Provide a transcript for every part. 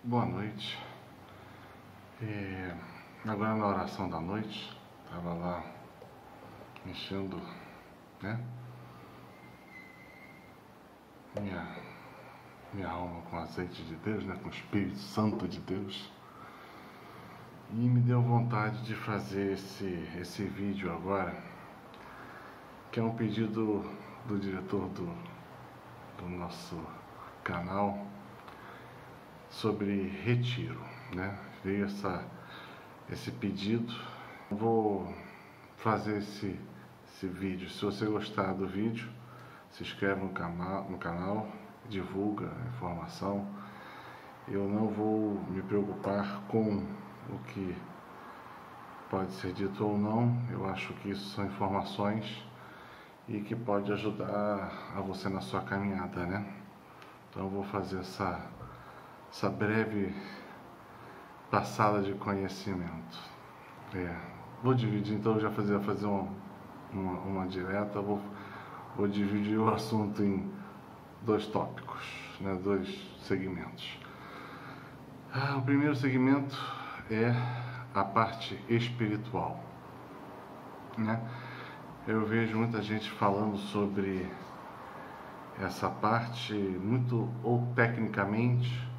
Boa noite. Agora na oração da noite, estava lá enchendo, né, minha alma com o azeite de Deus, né, com o Espírito Santo de Deus. E me deu vontade de fazer esse vídeo agora, que é um pedido do diretor do nosso canal sobre retiro, né? Veio esse pedido. Vou fazer esse vídeo. Se você gostar do vídeo, se inscreve no canal, divulga a informação. Eu não vou me preocupar com o que pode ser dito ou não. Eu acho que isso são informações e que pode ajudar a você na sua caminhada, né? Então eu vou fazer essa breve passada de conhecimento. Vou dividir, então já fazer uma direta. Vou dividir o assunto em dois tópicos, né, dois segmentos. O primeiro segmento é a parte espiritual, né? Eu vejo muita gente falando sobre essa parte muito ou tecnicamente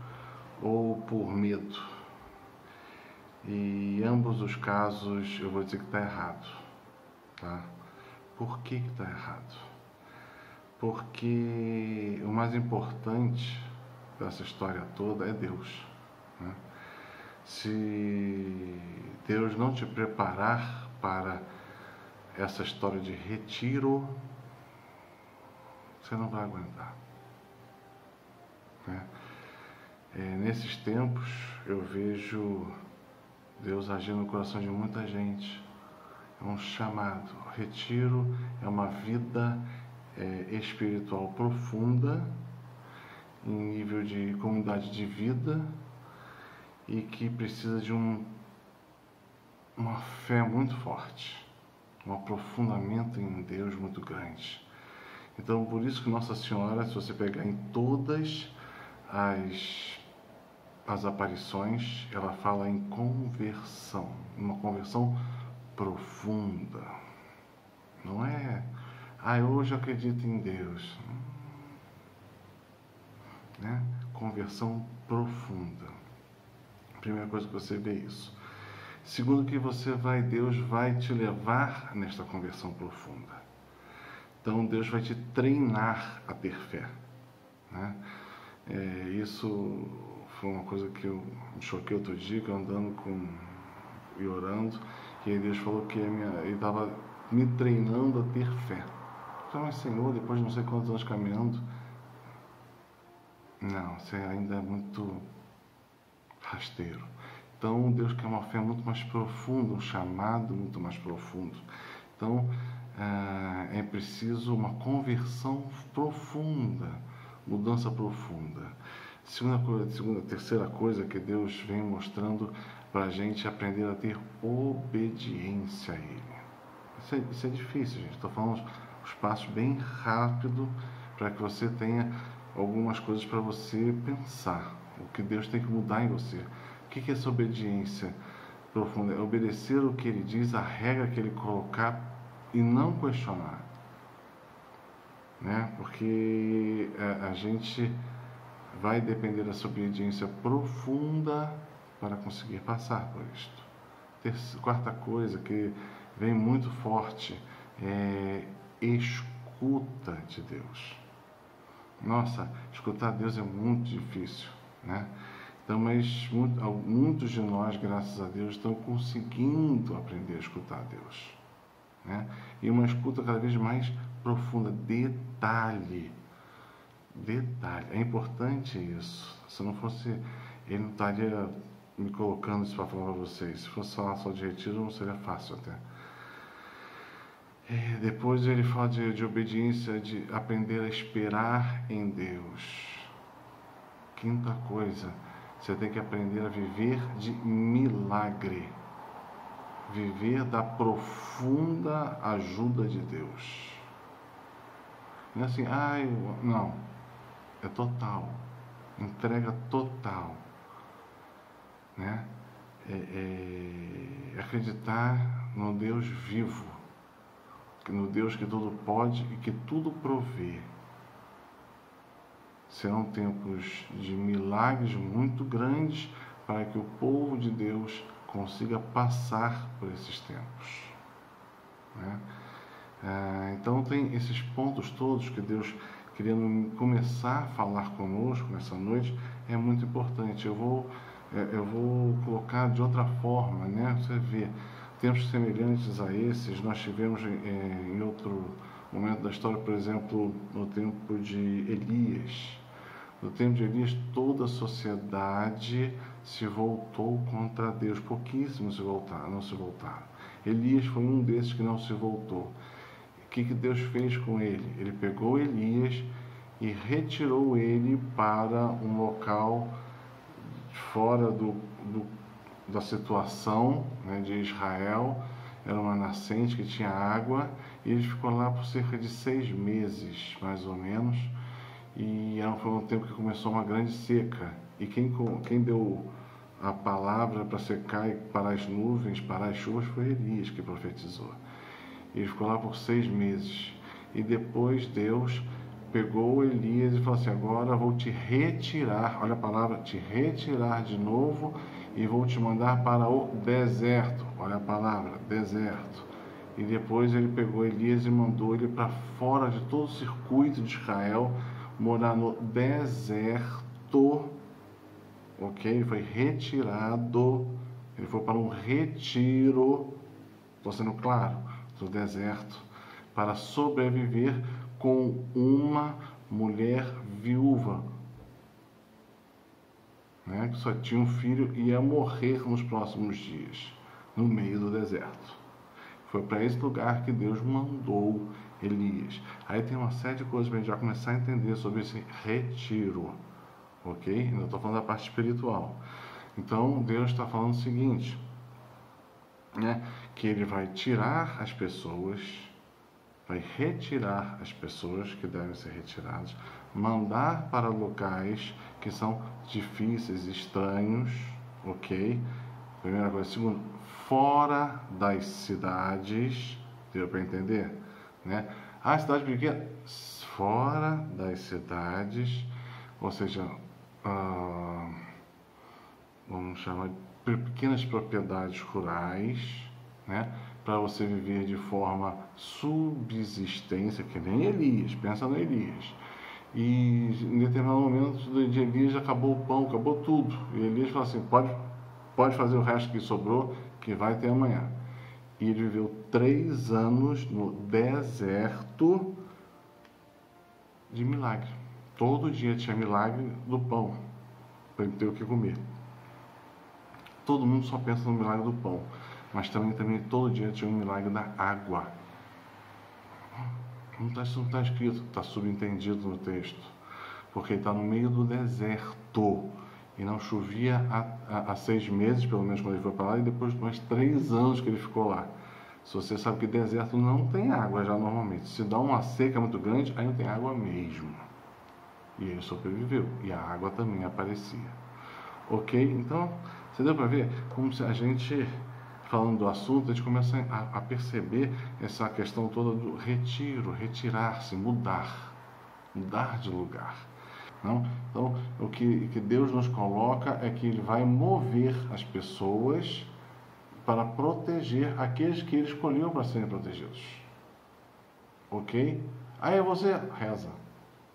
ou por medo. E em ambos os casos eu vou dizer que está errado, tá? Por que está errado? Porque o mais importante dessa história toda é Deus, né? Se Deus não te preparar para essa história de retiro, você não vai aguentar, né? Nesses tempos eu vejo Deus agindo no coração de muita gente. É um chamado. Retiro é uma vida espiritual profunda, em nível de comunidade de vida, e que precisa de uma fé muito forte, um aprofundamento em Deus muito grande. Então, por isso que Nossa Senhora, se você pegar em todas as aparições, ela fala em conversão, uma conversão profunda. Não é, hoje eu acredito em Deus, né? Conversão profunda. Primeira coisa que você vê isso. Segundo, que Deus vai te levar nesta conversão profunda. Então Deus vai te treinar a ter fé, né? Isso foi uma coisa que eu me choquei outro dia, que eu andando e orando, e aí Deus falou que ele estava me treinando a ter fé. Eu falei, mas Senhor, depois de não sei quantos anos caminhando, não, você ainda é muito rasteiro. Então Deus quer uma fé muito mais profunda, um chamado muito mais profundo. Então é preciso uma conversão profunda, mudança profunda. Terceira coisa que Deus vem mostrando para a gente aprender a ter obediência a Ele. Isso é difícil, gente. Estou falando os passos bem rápido para que você tenha algumas coisas para você pensar. O que Deus tem que mudar em você. O que é essa obediência profunda? É obedecer o que Ele diz, a regra que Ele colocar e não questionar, né? Porque a gente vai depender dessa obediência profunda para conseguir passar por isto. Quarta coisa que vem muito forte é escuta de Deus. Nossa, escutar Deus é muito difícil, né? Então, mas muitos de nós, graças a Deus, estão conseguindo aprender a escutar Deus, né? E uma escuta cada vez mais profunda. Detalhe. É importante isso. Se não fosse, ele não estaria me colocando isso para falar para vocês. Se fosse falar só de retiro, não seria fácil até. Depois ele fala de obediência, de aprender a esperar em Deus. Quinta coisa, você tem que aprender a viver de milagre. Viver da profunda ajuda de Deus. Não é assim, não. É total. Entrega total. né? Acreditar no Deus vivo, no Deus que tudo pode e que tudo provê. Serão tempos de milagres muito grandes para que o povo de Deus consiga passar por esses tempos, né? Então tem esses pontos todos que Deus querendo começar a falar conosco nessa noite, é muito importante. Eu vou colocar de outra forma, né? Você vê, tempos semelhantes a esses nós tivemos em outro momento da história, por exemplo, no tempo de Elias. No tempo de Elias, toda a sociedade se voltou contra Deus. Pouquíssimos não se voltaram. Elias foi um desses que não se voltou. O que Deus fez com ele? Ele pegou Elias e retirou ele para um local fora da situação, né, de Israel. Era uma nascente que tinha água, e ele ficou lá por cerca de 6 meses, mais ou menos. E foi um tempo que começou uma grande seca. E quem deu a palavra para secar e parar as nuvens, parar as chuvas, foi Elias que profetizou. Ele ficou lá por 6 meses. E depois Deus pegou Elias e falou assim: agora vou te retirar, olha a palavra, te retirar de novo, e vou te mandar para o deserto. Olha a palavra, deserto. E depois ele pegou Elias e mandou ele para fora de todo o circuito de Israel, morar no deserto, ok? Ele foi retirado, ele foi para um retiro, estou sendo claro, do deserto, para sobreviver com uma mulher viúva, né? Que só tinha um filho e ia morrer nos próximos dias, no meio do deserto. Foi para esse lugar que Deus mandou Elias. Aí tem uma série de coisas para a gente já começar a entender sobre esse retiro, ok? Ainda estou falando da parte espiritual. Então Deus está falando o seguinte, né? Que Ele vai tirar as pessoas, vai retirar as pessoas que devem ser retiradas, mandar para locais que são difíceis, estranhos, ok? Primeira coisa. Segundo, fora das cidades, deu para entender? Né? A cidade pequena, fora das cidades, ou seja, vamos chamar de pequenas propriedades rurais, né? Para você viver de forma subsistência, que nem Elias, pensa no Elias. E em determinado momento de Elias acabou o pão, acabou tudo. E Elias falou assim: pode fazer o resto que sobrou, que vai ter amanhã. E ele viveu 3 anos no deserto de milagre. Todo dia tinha milagre do pão, para ele ter o que comer. Todo mundo só pensa no milagre do pão, mas também todo dia tinha um milagre da água. Isso não está escrito, está subentendido no texto, porque ele está no meio do deserto. E não chovia há 6 meses, pelo menos quando ele foi para lá, e depois de mais 3 anos que ele ficou lá. Se você sabe que deserto não tem água já normalmente. Se dá uma seca muito grande, aí não tem água mesmo. E ele sobreviveu. E a água também aparecia. Ok? Então, você deu para ver como se a gente, falando do assunto, a gente começa a perceber essa questão toda do retiro, retirar-se, mudar de lugar. Não? Então, o que Deus nos coloca é que Ele vai mover as pessoas para proteger aqueles que Ele escolheu para serem protegidos. Ok? Aí você reza.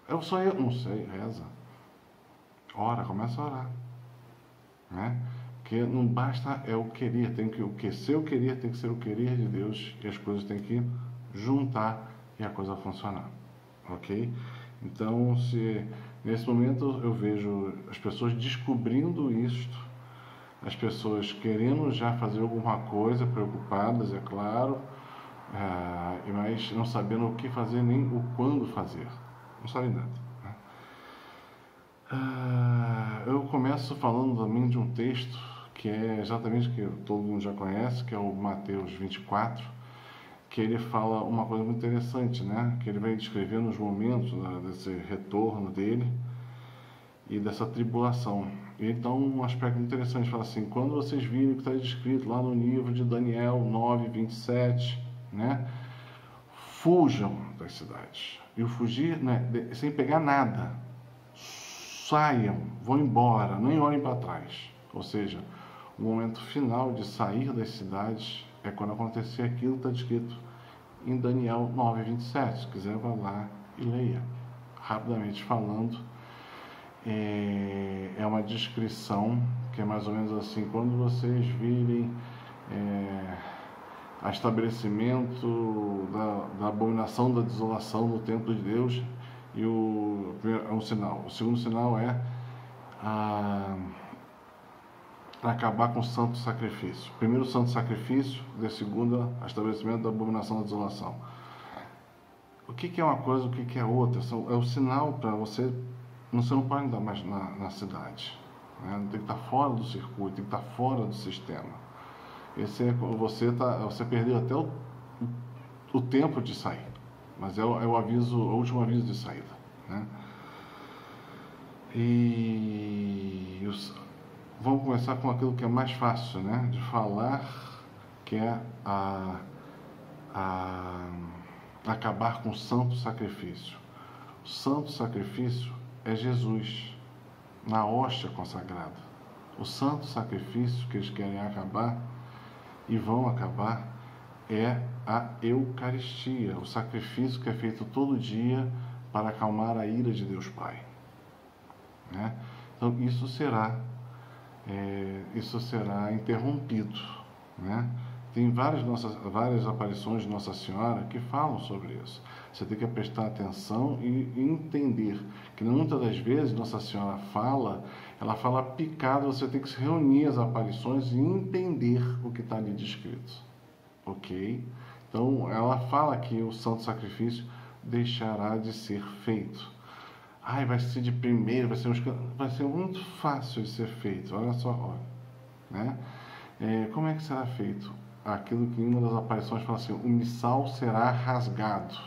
Eu sou eu, não sei, reza. Ora, começa a orar. Né? Porque não basta o querer, seu querer tem que ser o querer de Deus, e as coisas têm que juntar e a coisa funcionar. Ok? Então, nesse momento eu vejo as pessoas descobrindo isto, as pessoas querendo já fazer alguma coisa, preocupadas, é claro, mas não sabendo o que fazer nem o quando fazer. Não sabem nada. Né? Eu começo falando também de um texto que é exatamente o que todo mundo já conhece, que é o Mateus 24, que ele fala uma coisa muito interessante, né? Que ele vai descrevendo os momentos desse retorno dele e dessa tribulação. E então um aspecto interessante, fala assim, quando vocês virem o que está escrito lá no livro de Daniel 9:27, né? Fujam das cidades. E o fugir, né, sem pegar nada. Saiam, vão embora, nem olhem para trás. Ou seja, o momento final de sair das cidades é quando acontecer aquilo que está descrito em Daniel 9:27. Se quiser, vá lá e leia. Rapidamente falando, é uma descrição que é mais ou menos assim, quando vocês virem a estabelecimento da abominação da desolação no templo de Deus, e é um sinal. O segundo sinal é acabar com o santo sacrifício. Primeiro o santo sacrifício, e segundo o estabelecimento da abominação da desolação. O que é uma coisa, o que é outra? É o sinal para você não pode andar mais na cidade, né? Tem que estar fora do circuito, tem que estar fora do sistema. Você perdeu até o tempo de sair, mas é o aviso, o último aviso de saída, né? Vamos começar com aquilo que é mais fácil, né, de falar, que é acabar com o santo sacrifício. O santo sacrifício é Jesus na hóstia consagrada. O santo sacrifício que eles querem acabar e vão acabar é a Eucaristia, o sacrifício que é feito todo dia para acalmar a ira de Deus Pai, né? Então isso será interrompido, né? Tem várias aparições de Nossa Senhora que falam sobre isso. Você tem que prestar atenção e entender que muitas das vezes Nossa Senhora ela fala picado, você tem que se reunir as aparições e entender o que está ali descrito. Ok? Então, ela fala que o santo sacrifício deixará de ser feito. Vai ser de primeiro, vai ser muito fácil de ser feito. Olha só, né? Como é que será feito? Aquilo que em uma das aparições fala assim, o missal será rasgado,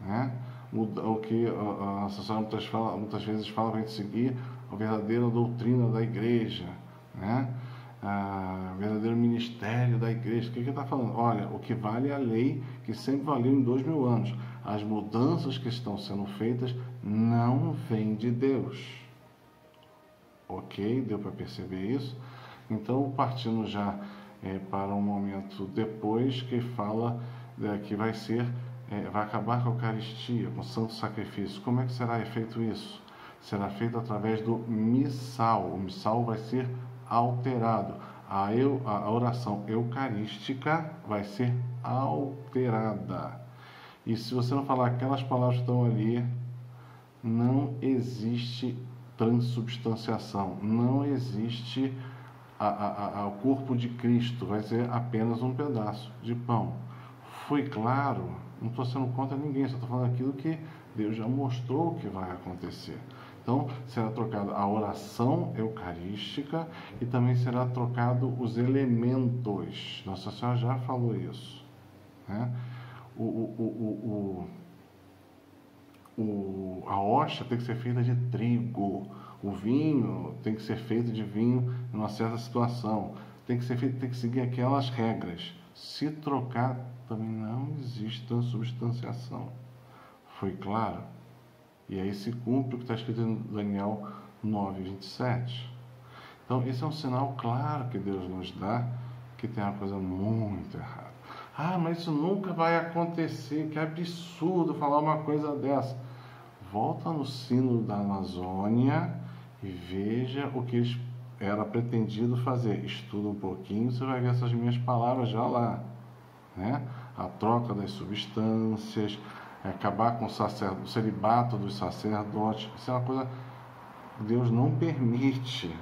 né? O que a Nossa Senhora muitas vezes fala para a gente seguir a verdadeira doutrina da igreja, né? O verdadeiro ministério da igreja. O que ele está falando? Olha, o que vale é a lei que sempre valeu em 2000 anos. As mudanças que estão sendo feitas não vêm de Deus. Ok? Deu para perceber isso? Então, partindo já para um momento depois que fala que vai acabar com a Eucaristia, com o santo sacrifício. Como é que será feito isso? Será feito através do missal. O missal vai ser alterado. A oração eucarística vai ser alterada. E se você não falar aquelas palavras que estão ali, não existe transubstanciação, não existe o corpo de Cristo, vai ser apenas um pedaço de pão. Foi claro? Não estou sendo contra ninguém, só estou falando aquilo que Deus já mostrou que vai acontecer. Então, será trocada a oração eucarística e também será trocado os elementos. Nossa Senhora já falou isso, né? A hóstia tem que ser feita de trigo. O vinho tem que ser feito de vinho em uma certa situação. Tem que seguir aquelas regras. Se trocar, também não existe transubstanciação. Foi claro? E aí se cumpre o que está escrito em Daniel 9:27. Então, esse é um sinal claro que Deus nos dá que tem uma coisa muito errada. Mas isso nunca vai acontecer. Que absurdo falar uma coisa dessa. Volta no Sínodo da Amazônia e veja o que era pretendido fazer. Estuda um pouquinho, você vai ver essas minhas palavras já lá, né? A troca das substâncias, acabar com o celibato dos sacerdotes. Isso é uma coisa que Deus não permite.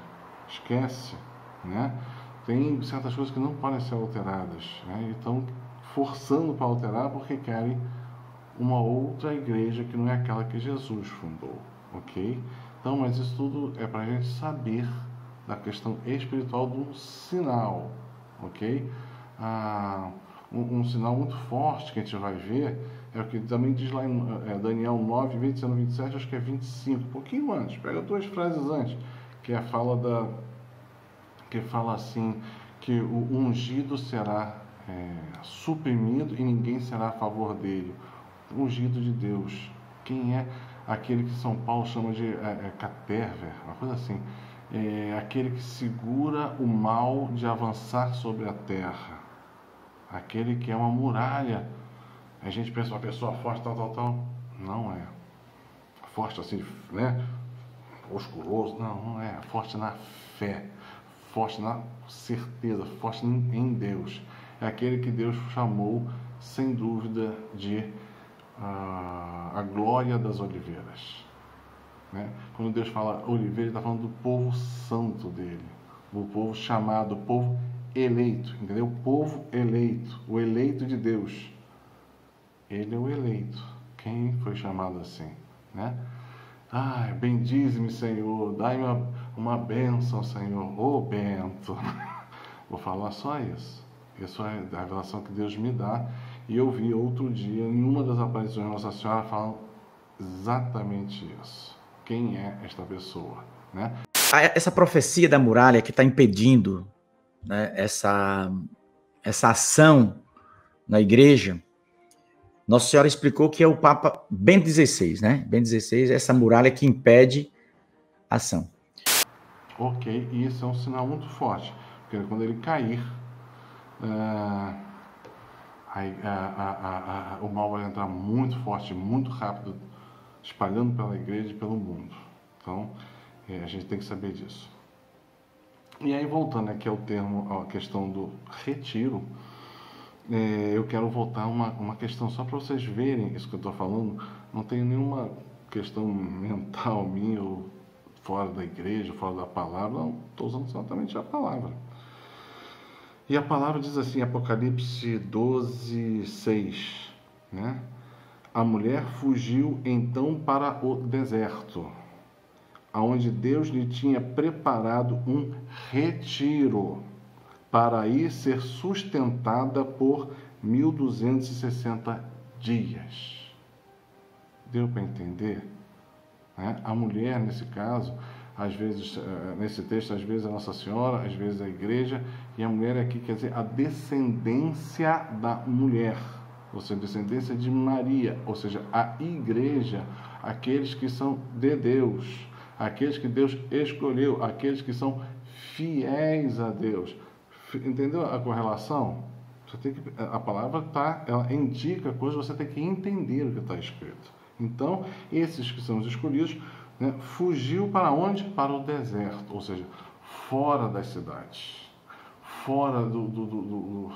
Esquece, né? Tem certas coisas que não podem ser alteradas, né? E estão forçando para alterar porque querem uma outra igreja que não é aquela que Jesus fundou, ok? Então, mas isso tudo é para a gente saber da questão espiritual do sinal, ok? Um sinal muito forte que a gente vai ver é o que também diz lá em Daniel 9, 27, acho que é 25, um pouquinho antes, pega 2 frases antes, que fala assim, que o ungido será suprimido e ninguém será a favor dele. O ungido de Deus. Quem é aquele que São Paulo chama de caterver, uma coisa assim. Aquele que segura o mal de avançar sobre a terra. Aquele que é uma muralha. A gente pensa uma pessoa forte, tal. Não é. Forte assim, né? Musculoso. Não é. Forte na fé. Forte na certeza. Forte em Deus. É aquele que Deus chamou, sem dúvida, de a glória das oliveiras. Né? Quando Deus fala oliveira, Ele está falando do povo santo dele. O povo chamado, o povo eleito. Entendeu? O povo eleito. O eleito de Deus. Ele é o eleito. Quem foi chamado assim? Né? Bendize-me, Senhor. Dai-me uma bênção, Senhor. Ô Bento. Vou falar só isso. Isso é a revelação que Deus me dá. E eu vi outro dia, em uma das aparições de Nossa Senhora, falando exatamente isso. Quem é esta pessoa? Né? Essa profecia da muralha que está impedindo, né, essa ação na igreja, Nossa Senhora explicou que é o Papa Bento XVI, né? Bento XVI é essa muralha que impede a ação. Ok, e isso é um sinal muito forte, porque quando ele cair, o mal vai entrar muito forte, muito rápido, espalhando pela igreja e pelo mundo. Então, a gente tem que saber disso. E aí, voltando aqui ao termo, a questão do retiro, eu quero voltar uma questão só para vocês verem isso que eu estou falando. Não tem nenhuma questão mental minha, ou fora da igreja, fora da palavra. Não, estou usando exatamente a palavra. E a palavra diz assim, Apocalipse 12:6, né? A mulher fugiu então para o deserto, aonde Deus lhe tinha preparado um retiro, para aí ser sustentada por 1260 dias. Deu para entender? Né? A mulher, nesse caso, às vezes, nesse texto, às vezes a Nossa Senhora, às vezes a igreja, e a mulher aqui quer dizer a descendência da mulher, ou seja, a descendência de Maria, ou seja, a igreja, aqueles que são de Deus, aqueles que Deus escolheu, aqueles que são fiéis a Deus. Entendeu a correlação? A palavra ela indica coisas, você tem que entender o que está escrito. Então, esses que são os escolhidos, né, fugiu para onde? Para o deserto, ou seja, fora das cidades, fora do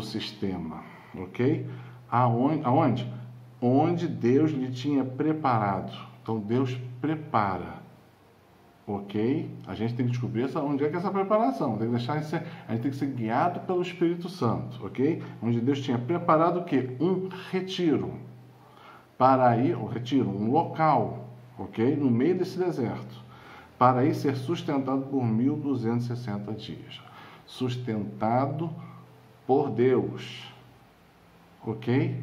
sistema, ok? Aonde? Onde Deus lhe tinha preparado. Então, Deus prepara. Ok? A gente tem que descobrir onde é que é essa preparação. Tem que deixar a gente tem que ser guiado pelo Espírito Santo, ok? Onde Deus tinha preparado o quê? Um retiro. Para ir, um local, ok? No meio desse deserto. Para aí ser sustentado por 1260 dias. Sustentado por Deus. Ok?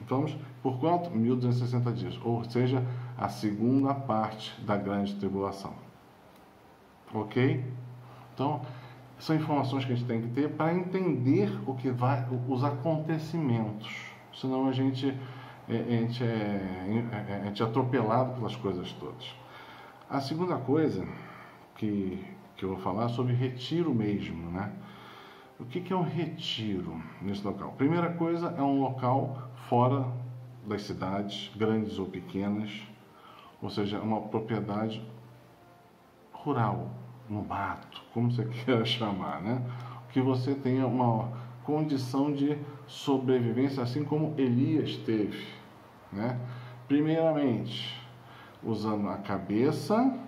Vamos, por quanto? 1260 dias. Ou seja, a segunda parte da grande tribulação. Ok? Então, são informações que a gente tem que ter para entender os acontecimentos. Senão a gente é atropelado pelas coisas todas. A segunda coisa que eu vou falar é sobre retiro mesmo, né? O que é um retiro nesse local? Primeira coisa, é um local fora das cidades, grandes ou pequenas, ou seja, uma propriedade rural, no mato, como você queira chamar, né? Que você tenha uma condição de sobrevivência, assim como Elias teve, né? Primeiramente, usando a cabeça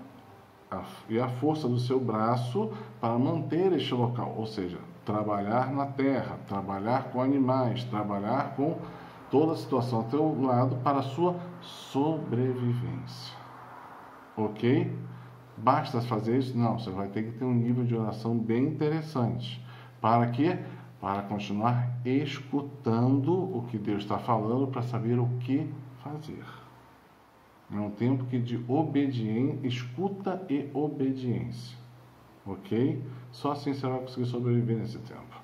e a força do seu braço para manter este local, ou seja, trabalhar na terra, trabalhar com animais, trabalhar com toda a situação ao teu lado para a sua sobrevivência. Ok? Basta fazer isso? Não, você vai ter que ter um nível de oração bem interessante. Para quê? Para continuar escutando o que Deus está falando, para saber o que fazer. É um tempo que de obediência, escuta e obediência. Ok? Só assim você vai conseguir sobreviver nesse tempo.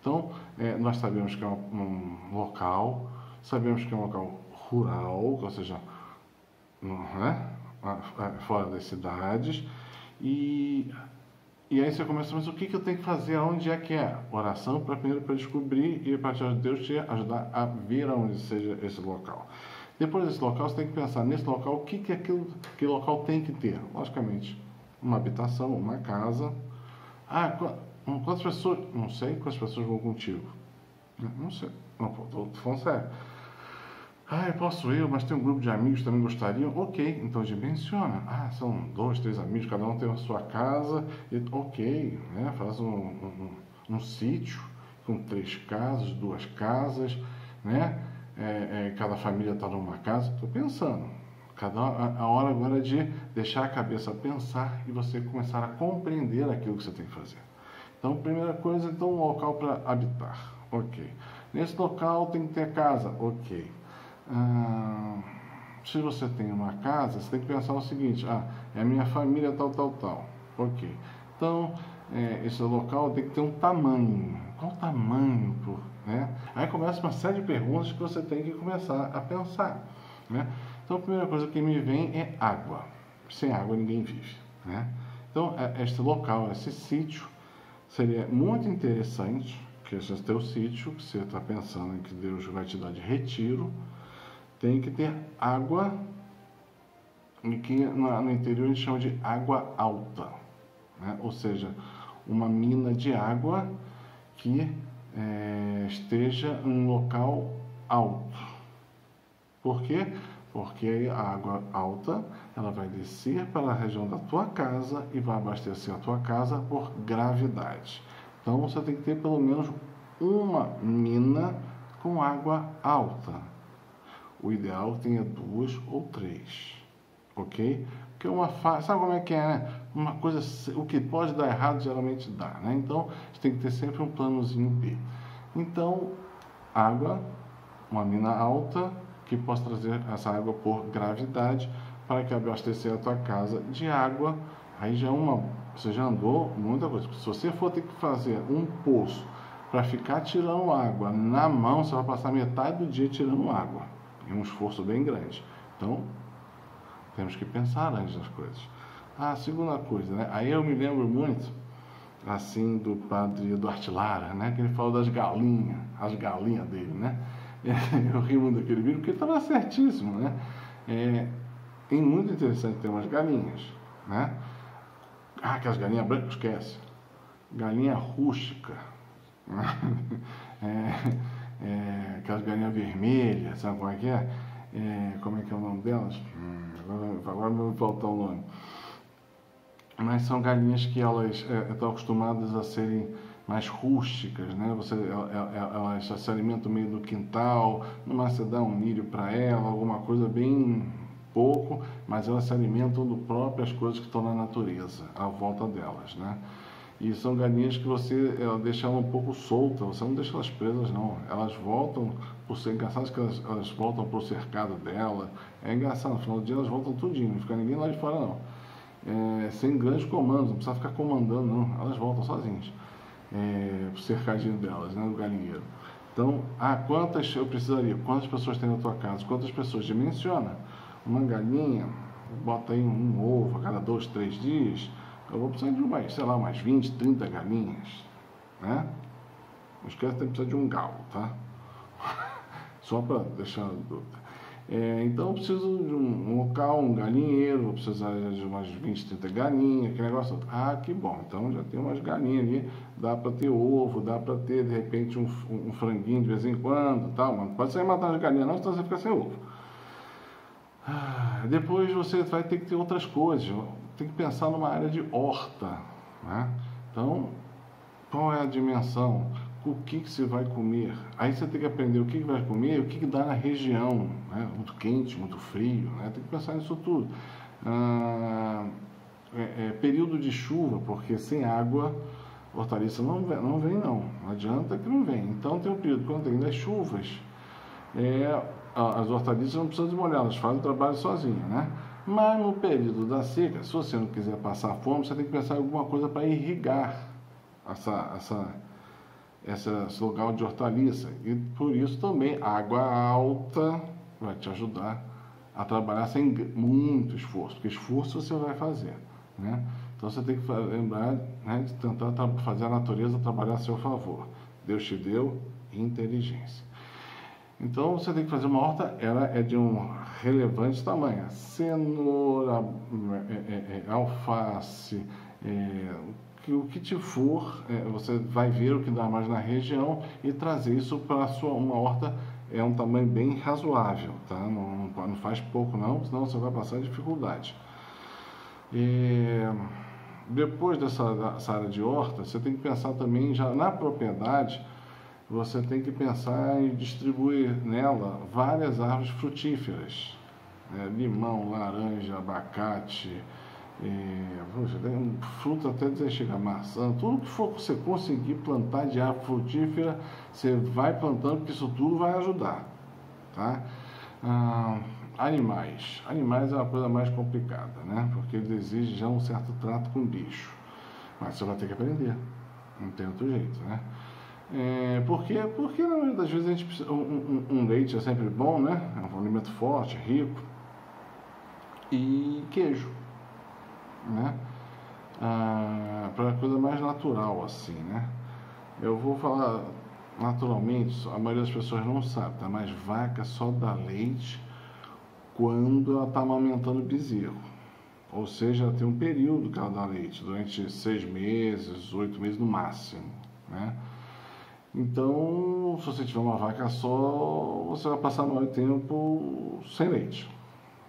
Então, nós sabemos que é um local, sabemos que é um local rural, ou seja, fora das cidades, e aí você começa, mas o que eu tenho que fazer? Aonde é que é? Oração para descobrir e para Deus te ajudar a ver aonde seja esse local. Depois desse local, você tem que pensar nesse local, o que aquele local tem que ter? Logicamente, uma habitação, uma casa. Quantas pessoas? Não sei quantas pessoas vão contigo. Não sei. Não, estou falando sério. Eu posso ir, mas tem um grupo de amigos que também gostariam. Ok, então dimensiona. São 2, 3 amigos, cada um tem a sua casa. Ok, né? Faz um sítio com 3 casas, 2 casas, né? Cada família está numa casa. Estou pensando. A hora agora é de deixar a cabeça pensar e você começar a compreender aquilo que você tem que fazer. Então, primeira coisa, um local para habitar. Ok. Nesse local tem que ter casa. Ok. Se você tem uma casa, você tem que pensar o seguinte: é a minha família tal. Ok. Então, esse local tem que ter um tamanho. Qual o tamanho? Né? Aí começa uma série de perguntas que você tem que começar a pensar. Né? Então, a primeira coisa que me vem é água. Sem água ninguém vive. Né? Então, este local, esse sítio, seria muito interessante que esse teu sítio, que você está pensando em que Deus vai te dar de retiro, tem que ter água, que no interior a gente chama de água alta, né? Ou seja, uma mina de água que esteja em um local alto. Por quê? Porque a água alta ela vai descer para a região da tua casa e vai abastecer a tua casa por gravidade. Então você tem que ter pelo menos uma mina com água alta. O ideal é que tenha 2 ou 3, ok? Porque sabe como é que é, né? Uma coisa, o que pode dar errado geralmente dá, né? Então a gente tem que ter sempre um planozinho B. Então, água, uma mina alta que possa trazer essa água por gravidade para que abastecer a tua casa de água. Aí já você já andou muita coisa. Se você for ter que fazer um poço para ficar tirando água na mão, você vai passar metade do dia tirando água. É um esforço bem grande. Então, temos que pensar antes das coisas. Segunda coisa, né? Aí eu me lembro muito, assim, do padre Duarte Lara, né? Que ele falou das galinhas, as galinhas dele, né? Eu ri muito daquele vídeo, porque ele estava certíssimo, né? É muito interessante ter umas galinhas, né? Aquelas galinhas brancas, esquece. Galinha rústica. Aquelas galinhas vermelhas, sabe como é que é? Como é que é o nome delas? Agora não vai faltar o nome. Mas são galinhas que elas estão acostumadas a serem mais rústicas, né? Elas se alimentam meio do quintal, numa você dá um milho para ela, alguma coisa bem pouco, mas elas se alimentam do próprias coisas que estão na natureza, à volta delas, né? E são galinhas que você deixa ela um pouco solta, você não deixa elas presas não, elas voltam, por ser engraçado que elas voltam para o cercado dela, é engraçado, no final do dia elas voltam tudinho, não fica ninguém lá de fora não, sem grandes comandos, não precisa ficar comandando não, elas voltam sozinhas, pro cercadinho delas, né, do galinheiro. Então, quantas eu precisaria, quantas pessoas tem na tua casa, quantas pessoas, dimensiona, uma galinha, bota aí um ovo a cada 2, 3 dias, eu vou precisar de umas 20, 30 galinhas, né? Não esquece que precisa de um galo, tá? Só para deixar a dúvida. Então eu preciso de um local, um galinheiro, vou precisar de umas 20, 30 galinhas, que negócio. Que bom, então já tem umas galinhas ali, dá para ter ovo, dá para ter de repente um franguinho de vez em quando, tal, mas não pode sair matando as galinhas não, senão você fica sem ovo. Depois você vai ter que ter outras coisas, tem que pensar numa área de horta, né? Então, qual é a dimensão? O que você vai comer? Aí você tem que aprender o que vai comer e o que dá na região, né? Muito quente, muito frio, né? Tem que pensar nisso tudo. Período de chuva, porque sem água, hortaliça não vem não adianta que não vem. Então tem um período, quando tem as chuvas, as hortaliças não precisam de molhar, elas fazem o trabalho sozinhas, né? Mas no período da seca, se você não quiser passar fome, você tem que pensar em alguma coisa para irrigar esse lugar de hortaliça. E por isso também água alta vai te ajudar a trabalhar sem muito esforço, porque esforço você vai fazer, né? Então você tem que lembrar, né, de tentar fazer a natureza trabalhar a seu favor. Deus te deu inteligência. Então você tem que fazer uma horta, ela é de um relevante tamanho. Cenoura, alface, o que te for, você vai ver o que dá mais na região e trazer isso para uma horta, é um tamanho bem razoável, tá? Não faz pouco não, senão você vai passar dificuldade. Depois dessa área de horta, você tem que pensar também já na propriedade. Você tem que pensar em distribuir nela várias árvores frutíferas, limão, laranja, abacate, fruta até dizer chega, maçã, tudo que for você conseguir plantar de árvore frutífera, você vai plantando, porque isso tudo vai ajudar, tá? Animais é uma coisa mais complicada, né? Porque eles exigem já um certo trato com o bicho, mas você vai ter que aprender, não tem outro jeito, né? Por quê? Porque na maioria das vezes a gente precisa, um leite é sempre bom, né? É um alimento forte, rico, e queijo, né? Para coisa mais natural assim, né? Eu vou falar naturalmente, a maioria das pessoas não sabe, tá? Mas vaca só dá leite quando ela está amamentando bezerro, ou seja, tem um período que ela dá leite, durante 6 meses, 8 meses no máximo, né? Então, se você tiver uma vaca só, você vai passar muito tempo sem leite,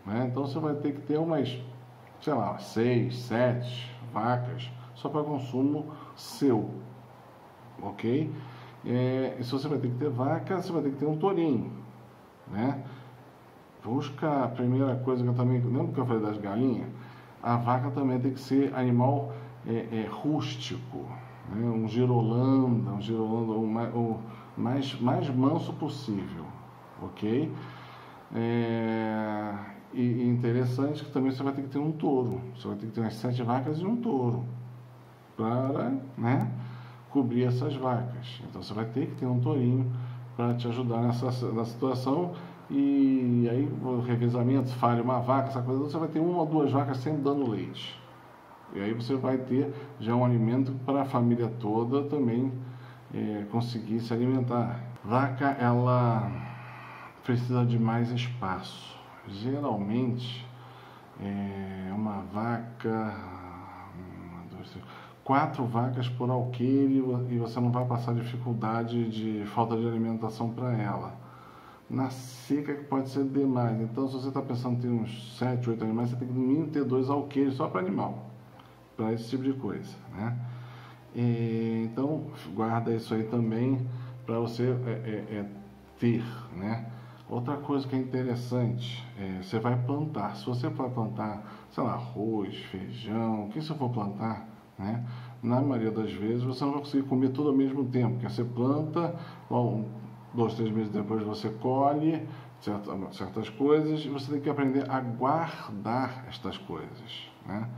né? Então você vai ter que ter umas, sei lá, 6, 7 vacas só para consumo seu, ok? E se você vai ter que ter vaca, você vai ter que ter um tourinho, né? Busca a primeira coisa que eu também, lembra que eu falei das galinhas? A vaca também tem que ser animal rústico, né? Um girolanda o mais manso possível, ok? E interessante que também você vai ter que ter um touro, você vai ter que ter umas 7 vacas e um touro para, né, cobrir essas vacas. Então você vai ter que ter um tourinho para te ajudar na situação. E aí o revezamento, falha uma vaca, essa coisa, você vai ter 1 ou 2 vacas sempre dando leite. E aí você vai ter já um alimento para a família toda também conseguir se alimentar. Vaca, ela precisa de mais espaço. Geralmente, uma vaca, 4 vacas por alqueire, e você não vai passar dificuldade de falta de alimentação para ela. Na seca que pode ser demais. Então, se você está pensando em ter uns 7, 8 animais, você tem que no mínimo ter 2 alqueires só para animal, para esse tipo de coisa, né? Então, guarda isso aí também para você ter, né? Outra coisa que é interessante, você vai plantar. Se você for plantar, sei lá, arroz, feijão, o que você for plantar, né? Na maioria das vezes você não vai conseguir comer tudo ao mesmo tempo, porque você planta, 2, 3 meses depois você colhe certas coisas, e você tem que aprender a guardar estas coisas, né?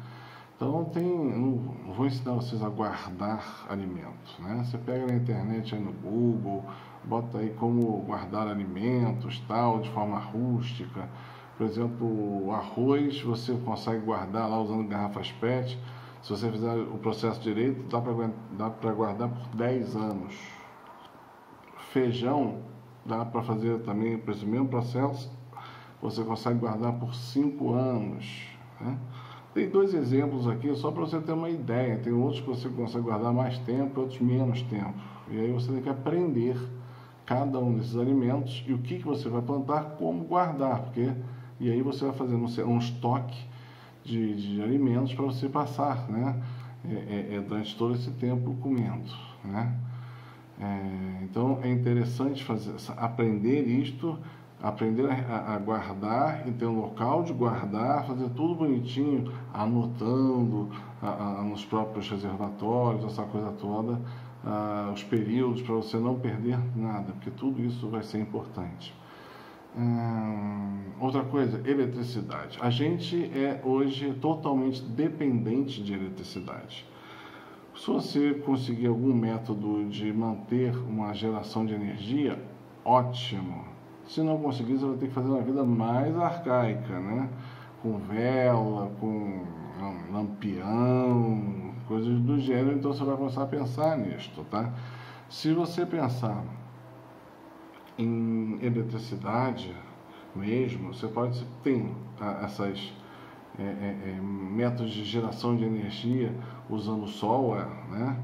Então não vou ensinar vocês a guardar alimentos, né? Você pega na internet, aí no Google, bota aí como guardar alimentos, tal, de forma rústica. Por exemplo, o arroz você consegue guardar lá usando garrafas PET. Se você fizer o processo direito, dá para guardar por 10 anos. Feijão, dá para fazer também por esse mesmo processo, você consegue guardar por 5 anos, né? Tem 2 exemplos aqui, só para você ter uma ideia. Tem outros que você consegue guardar mais tempo, outros menos tempo. E aí você tem que aprender cada um desses alimentos e o que você vai plantar, como guardar, e aí você vai fazendo um estoque de alimentos para você passar, né? Durante todo esse tempo comendo, né? Então é interessante aprender isto, aprender a guardar e ter um local de guardar, fazer tudo bonitinho, anotando nos próprios reservatórios, essa coisa toda, os períodos, para você não perder nada, porque tudo isso vai ser importante. Outra coisa, eletricidade. A gente é hoje totalmente dependente de eletricidade. Se você conseguir algum método de manter uma geração de energia, ótimo. Se não conseguir, você vai ter que fazer uma vida mais arcaica, né? Com vela, com lampião, coisas do gênero. Então você vai começar a pensar nisto, tá? Se você pensar em eletricidade mesmo, você pode ter essas métodos de geração de energia usando o sol, né?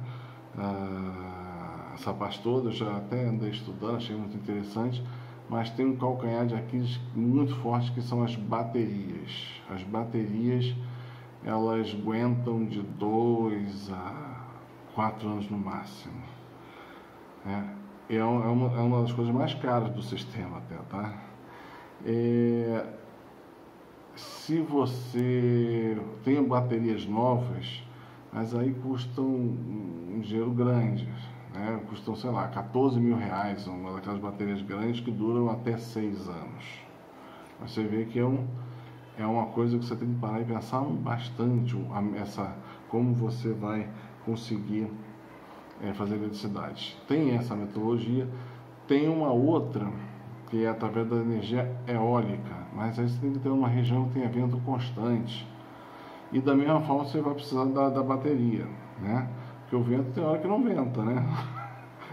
Essa parte toda eu já até andei estudando, achei muito interessante, mas tem um calcanhar de Aquiles muito forte que são as baterias. As baterias, elas aguentam de 2 a 4 anos no máximo, né? É uma das coisas mais caras do sistema até, tá? Se você tem baterias novas, mas aí custam um dinheiro grande, né? Custam, sei lá, 14 mil reais, uma daquelas baterias grandes que duram até 6 anos. Você vê que é uma coisa que você tem que parar e pensar bastante, como você vai conseguir fazer eletricidade. Tem essa metodologia, tem uma outra que é através da energia eólica, mas aí você tem que ter uma região que tenha vento constante. E da mesma forma você vai precisar da bateria, né? Porque o vento tem hora que não venta, né?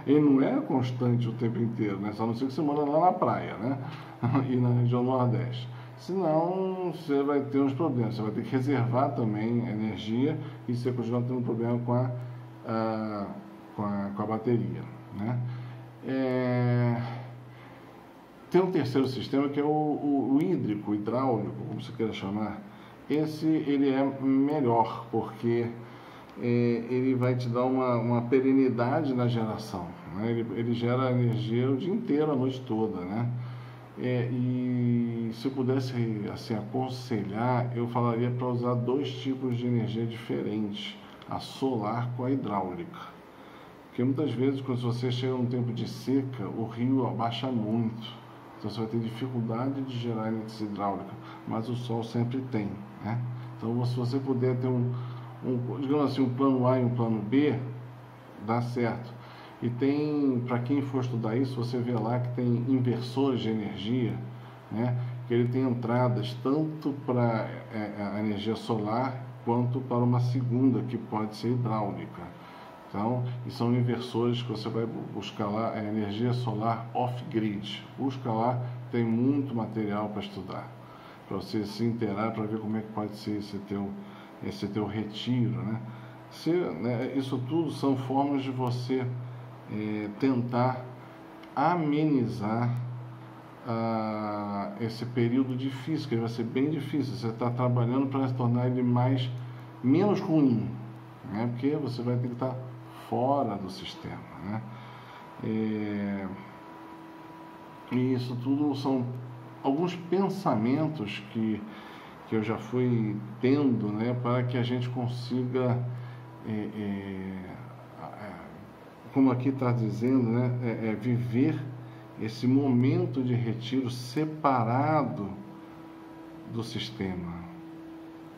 Ele não é constante o tempo inteiro, né? Só a não ser que você mora lá na praia, né? E na região nordeste. Senão você vai ter uns problemas, você vai ter que reservar também energia e você continua tendo problema com a bateria, né? Tem um terceiro sistema que é o hídrico, o hidráulico, como você queira chamar. Ele é melhor, porque ele vai te dar uma perenidade na geração, né? Ele gera energia o dia inteiro, a noite toda, né? E se eu pudesse assim, aconselhar, eu falaria para usar 2 tipos de energia diferentes, a solar com a hidráulica. Porque muitas vezes, quando você chega num tempo de seca, o rio abaixa muito. Então você vai ter dificuldade de gerar eletricidade hidráulica, mas o sol sempre tem, né? Então se você puder ter digamos assim, um plano A e um plano B, dá certo. E tem, para quem for estudar isso, você vê lá que tem inversores de energia, né? Que ele tem entradas tanto para a energia solar quanto para uma segunda que pode ser hidráulica. Então, e são inversores que você vai buscar lá, a energia solar off-grid. Busca lá, tem muito material para estudar, para você se inteirar, para ver como é que pode ser esse teu retiro, né? Isso tudo são formas de você tentar amenizar esse período difícil, que vai ser bem difícil. Você está trabalhando para tornar ele menos ruim, né? Porque você vai ter que estar fora do sistema, né? E isso tudo são alguns pensamentos que eu já fui tendo, né, para que a gente consiga, como aqui está dizendo, né, viver esse momento de retiro separado do sistema,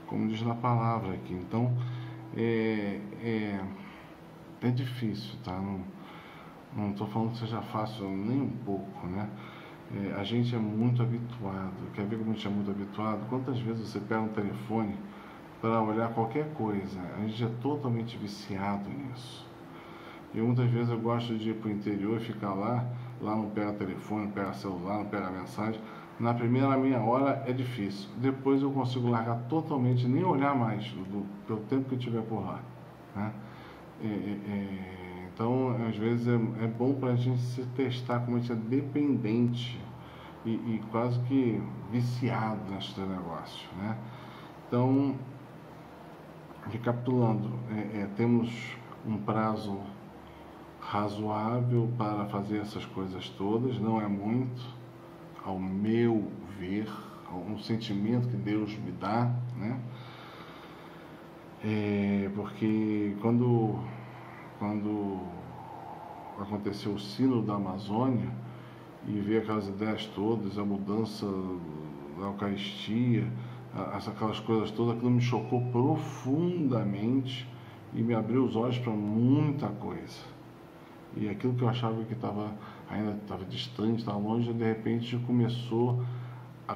como diz na palavra aqui. Então, é difícil, tá? Não estou falando que seja fácil nem um pouco, né? A gente é muito habituado. Quer ver como a gente é muito habituado? Quantas vezes você pega um telefone para olhar qualquer coisa? A gente é totalmente viciado nisso. E muitas vezes eu gosto de ir para o interior e ficar lá não pega telefone, não pega celular, não pega mensagem. Na primeira meia hora é difícil. Depois eu consigo largar totalmente, nem olhar mais pelo tempo que eu estiver por lá, né? Então, às vezes é bom para a gente se testar como a gente é dependente e quase que viciado nesse negócio, né? Então, recapitulando, temos um prazo razoável para fazer essas coisas todas, não é muito, ao meu ver, um sentimento que Deus me dá, né? Porque quando aconteceu o Sínodo da Amazônia e ver aquelas ideias todas, a mudança da Eucaristia, aquelas coisas todas, aquilo me chocou profundamente e me abriu os olhos para muita coisa. E aquilo que eu achava que ainda estava distante, estava longe, de repente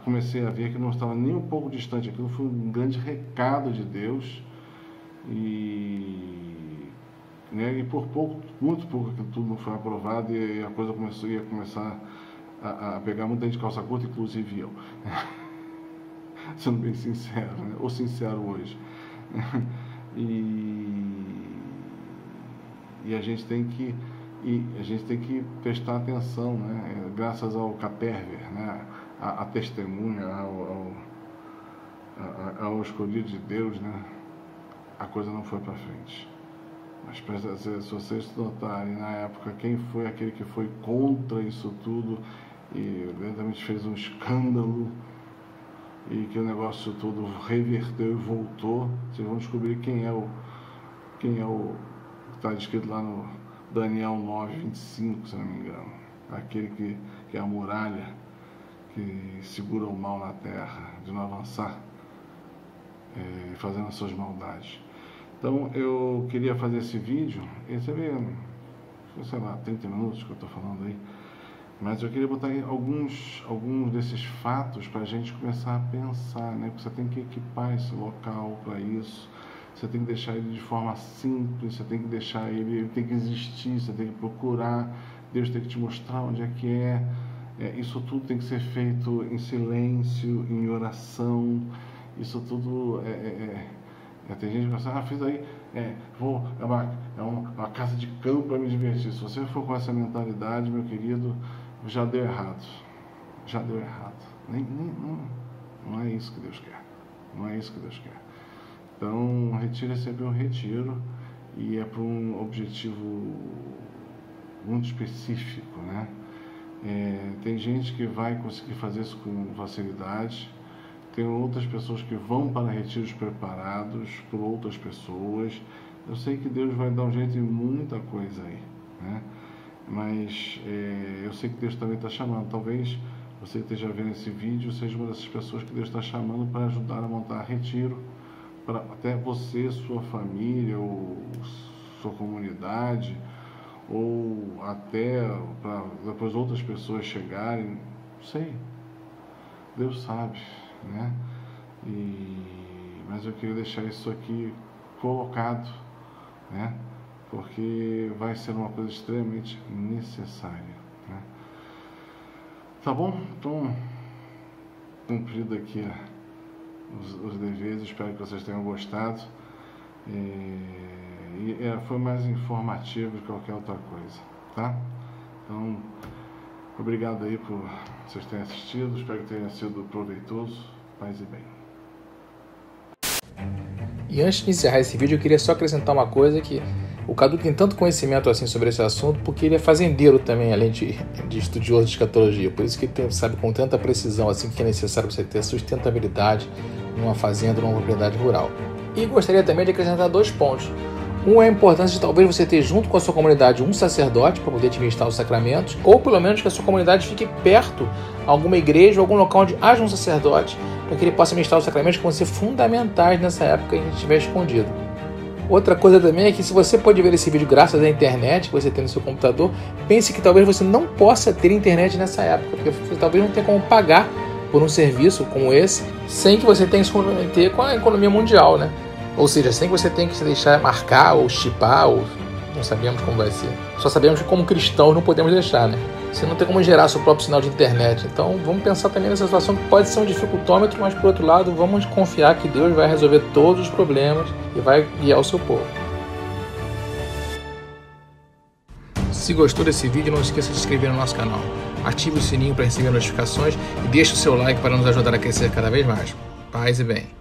comecei a ver que não estava nem um pouco distante. Aquilo foi um grande recado de Deus e por pouco, muito pouco, aquilo tudo não foi aprovado e a coisa ia começar a pegar muita gente de calça curta, inclusive eu. Sendo bem sincero, né? Ou sincero hoje. E a gente tem que prestar atenção, né? Graças ao caterver, né? A testemunha, ao escolhido de Deus, né? A coisa não foi para frente. Mas se vocês notarem na época quem foi aquele que foi contra isso tudo e evidentemente fez um escândalo e que o negócio todo reverteu e voltou, vocês vão descobrir quem é o que está descrito lá no Daniel 9:25, se não me engano. Aquele que é a muralha que segura o mal na terra, de não avançar, fazendo as suas maldades. Então eu queria fazer esse vídeo, você vê, sei lá, 30 minutos que eu estou falando aí, mas eu queria botar aí alguns desses fatos para a gente começar a pensar, né? Porque você tem que equipar esse local para isso, você tem que deixar ele de forma simples, você tem que deixar ele tem que existir, você tem que procurar, Deus tem que te mostrar onde é que é. Isso tudo tem que ser feito em silêncio, em oração, isso tudo tem gente que pensa, fiz aí, é uma casa de campo para me divertir. Se você for com essa mentalidade, meu querido, já deu errado. Já deu errado. Não é isso que Deus quer. Não é isso que Deus quer. Então, retiro é sempre um retiro e é para um objetivo muito específico, né? Tem gente que vai conseguir fazer isso com facilidade. Tem outras pessoas que vão para retiros preparados por outras pessoas. Eu sei que Deus vai dar um jeito em muita coisa aí, né? Mas eu sei que Deus também está chamando. Talvez você que esteja vendo esse vídeo seja uma dessas pessoas que Deus está chamando para ajudar a montar retiro, para até você, sua família, ou sua comunidade, ou até para depois outras pessoas chegarem. Não sei. Deus sabe, né? Mas eu queria deixar isso aqui colocado, né? Porque vai ser uma coisa extremamente necessária, né? Tá bom? Então, cumprido aqui os deveres, espero que vocês tenham gostado. Foi mais informativo que qualquer outra coisa, tá? Então, obrigado aí por vocês terem assistido, espero que tenha sido proveitoso. Paz e bem. E antes de encerrar esse vídeo, eu queria só acrescentar uma coisa, que o Cadu tem tanto conhecimento assim sobre esse assunto porque ele é fazendeiro também, além de estudioso de escatologia. Por isso que ele sabe com tanta precisão assim que é necessário você ter sustentabilidade numa fazenda, numa propriedade rural. E gostaria também de acrescentar 2 pontos. Um é a importância de talvez você ter junto com a sua comunidade um sacerdote para poder administrar os sacramentos, ou pelo menos que a sua comunidade fique perto a alguma igreja ou algum local onde haja um sacerdote, para que ele possa ministrar os sacramentos que vão ser fundamentais nessa época em que estiver escondido. Outra coisa também é que se você pode ver esse vídeo graças à internet que você tem no seu computador, pense que talvez você não possa ter internet nessa época, porque você talvez não tenha como pagar por um serviço como esse, sem que você tenha que se comprometer com a economia mundial, né? Ou seja, sem que você tenha que se deixar marcar ou chipar, ou não sabemos como vai ser. Só sabemos que como cristãos não podemos deixar, né? Você não tem como gerar seu próprio sinal de internet. Então vamos pensar também nessa situação que pode ser um dificultômetro, mas por outro lado vamos confiar que Deus vai resolver todos os problemas e vai guiar o seu povo. Se gostou desse vídeo, não esqueça de se inscrever no nosso canal. Ative o sininho para receber notificações e deixe o seu like para nos ajudar a crescer cada vez mais. Paz e bem.